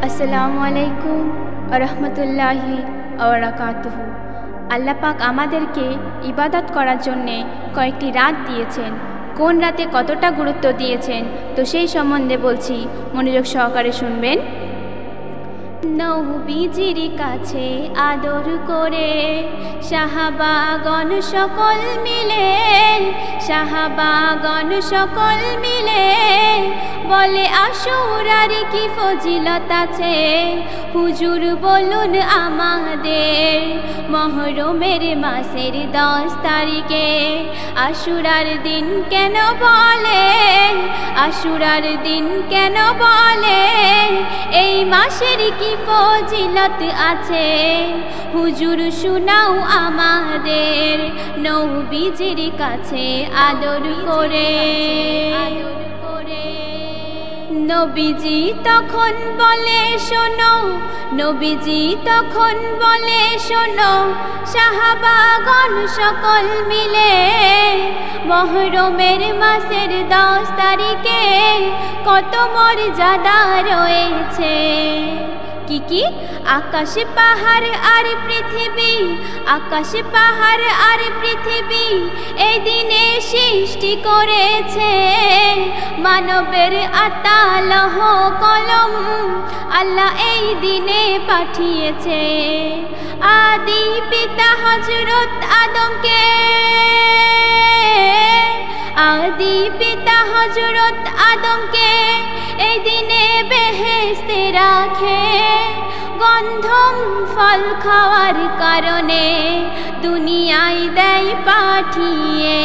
আসসালামু আলাইকুম ওয়া রাহমাতুল্লাহি ওয়া বারাকাতুহু। আল্লাহ পাক আমাদেরকে ইবাদত করার জন্যে কয়েকটি রাত দিয়েছেন। কোন রাতে কতটা গুরুত্ব দিয়েছেন তো সেই সম্বন্ধে বলছি, মনোযোগ সহকারে শুনবেন। নবীজির কাছে আদর করে সাহাবাগণ সকল মিলে, সাহাবাগণ সকল মিলে বলে আশুরার কি ফজিলত আছে, হুজুর বলুন আমাদের। মহরমের মাসের 10 তারিখে আশুরার দিন কেন বলে, আশুরার দিন কেন বলে, এই মাসের কি ফজিলত আছে, হুজুর শুনাও আমাদের। নবীজির কাছে আদর করে, নবীজি তখন বলে শোনো, নবীজি তখন বলে শোনো, সাহাবাগণ সকল মিলে মহরমের মাসের 10 তারিখে কত মর্যাদা রয়েছে। কি কি? আকাশে পাহাড় আর পৃথিবী, আকাশে পাহাড় আর পৃথিবী এই দিনে সৃষ্টি করেছে। মানবের আত্মা লৌহ কলম আল্লাহ এই দিনে পাঠিয়েছে। আদি পিতা হযরত আদমকে, আদি পিতা হযরত আদমকে এই দিনে বেহেশতে রাখে। গন্ধম ফল খাওয়ার কারণে দুনিয়ায় দেয় পাঠিয়ে।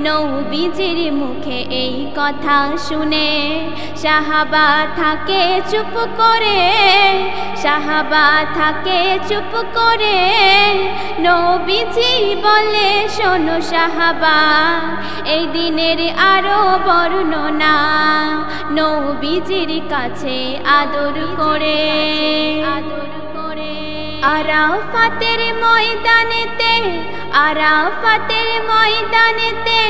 নবীজির মুখে এই কথা শুনে সাহাবা থাকে চুপ করে, সাহাবা থাকে চুপ করে। নবীজি বলে শোনো সাহাবা, এই দিনের আরো বর্ণনা নবীজির কাছে আদর করে, আদর করে। আরাফাতের ময়দানেতে, আরাফাতের ময়দানেতে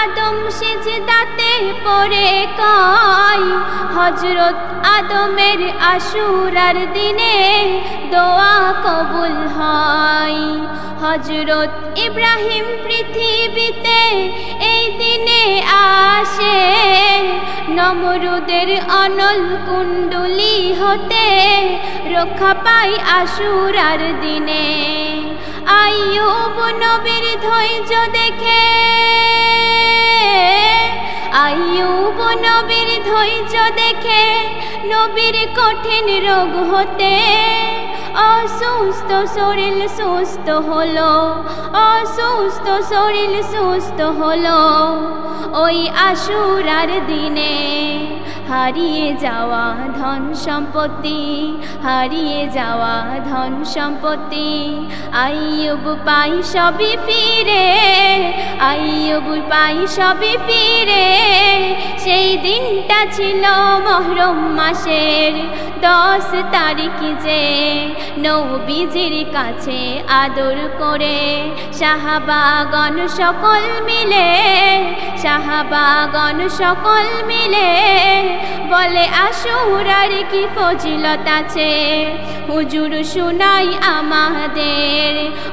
আদম সিজদাতে পড়ে কয়, হযরত আদমের আশুরার দিনে দোয়া কবুল হয়। হযরত ইব্রাহিম পৃথিবীতে এই দিনে আসে, নমরুদের অনল কুণ্ডলী হতে রক্ষা পায় আশুরার দিনে। আইয়ুব নবীর ধৈর্য দেখে, আইয়ুব নবীর ধৈর্য দেখে নবীর কঠিন রোগ হতে অসুস্থ শরীর সুস্থ হলো, অসুস্থ শরীর সুস্থ হলো। ওই আশুরার দিনে হারিয়ে যাওয়া ধন সম্পত্তি, হারিয়ে যাওয়া ধন সম্পত্তি আইয়ুব পাই সবই ফিরে, আইয়ুব পাই সবই ফিরে। সেই দিনটা ছিল মহরম মাসের 10 তারিখ যে নবীজির কাছে আদর করে সাহাবাগণ সকল মিলে, সাহাবাগণ সকল মিলে বলে আশুরার কি ফজিলত আছে, হুজুর শুনাই আমাদের।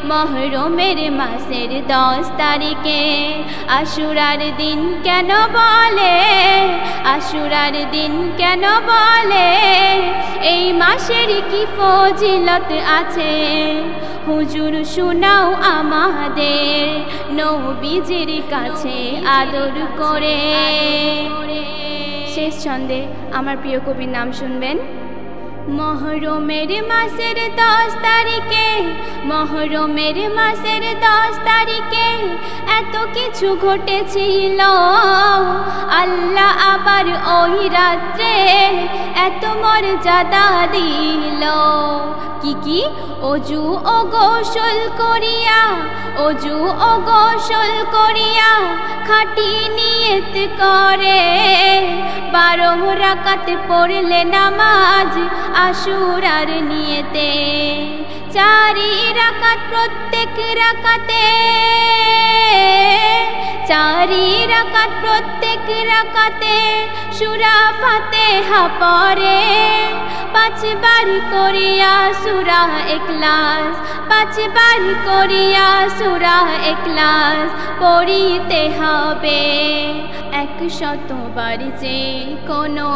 মহরমের মাসের 10 তারিখে আশুরার দিন কেন বলে, আশুরার দিন কেন বলে, এই মাসের কি ফজিলত আছে, হুজুর শুনাও আমাদের। নবীজির কাছে আদর করে। শেষ ছন্দে আমার প্রিয় কবির নাম শুনবেন। মহরমের মাসের 10 তারিখে, মহরমের মাসের 10 তারিখে এত কিছু ঘটেছিল, আল্লাহ আবার ওই রাত্রে এত মর্যাদা দিল। কি কি? অজু ও গোসল করিয়া, অজু ও গোসল করিয়া খাঁটি নিয়ত করে 12 রাকাত পড়লে নামাজ আশুরার নিয়তে। 4 রাকাত প্রত্যেক রাকাতে, 4 রাকাত প্রত্যেক রাকাতে সূরা ফাতিহা পড়ে, 5 পাঁচবার করিয়া সূরা ইখলাস, পাঁচবার করিয়া সূরা ইখলাস পড়িতে হবে। 100 বার যে কোনো,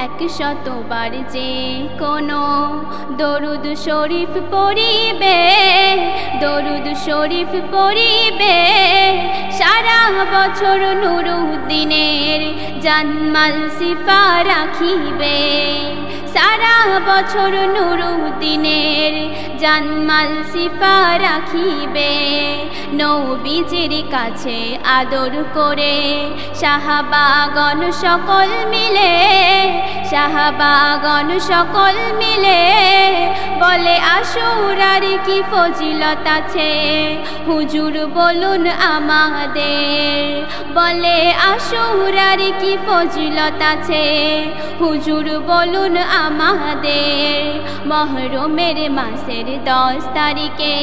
100 বার যে কোনো দরুদ শরীফ পড়িবে, দরুদ শরীফ পড়িবে, সারা বছর নুরুদ্দিনের জানমাল সিফা রাখিবে। সারা বছর নুরুদ্দিনের জানমাল সিফা রাখিবে। নবীজির কাছে আদর করে সাহাবাগণ সকল মিলে, সাহাবাগণ সকল মিলে বলে আশুরার কি ফজিলত আছে, হুজুর বলুন আমাদের। বলে আশুরার কি ফজিলত আছে, হুজুর বলুন আমাদের। মহরমের মাসের 10 তারিখে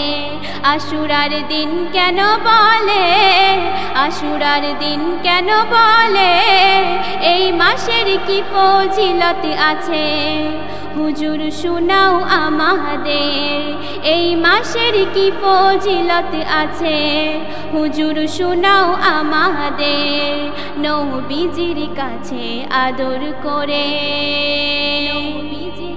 আশুরার দিন কেন বলে, আশুরার দিন কেন বলে, এই মাসের কি ফজিলত আছে, হুজুর শোনাও আমাদের। এই মাসের কি ফজিলত আছে, হুজুর শোনাও আমাদের। নবীজির কাছে আদর করে, নবীজির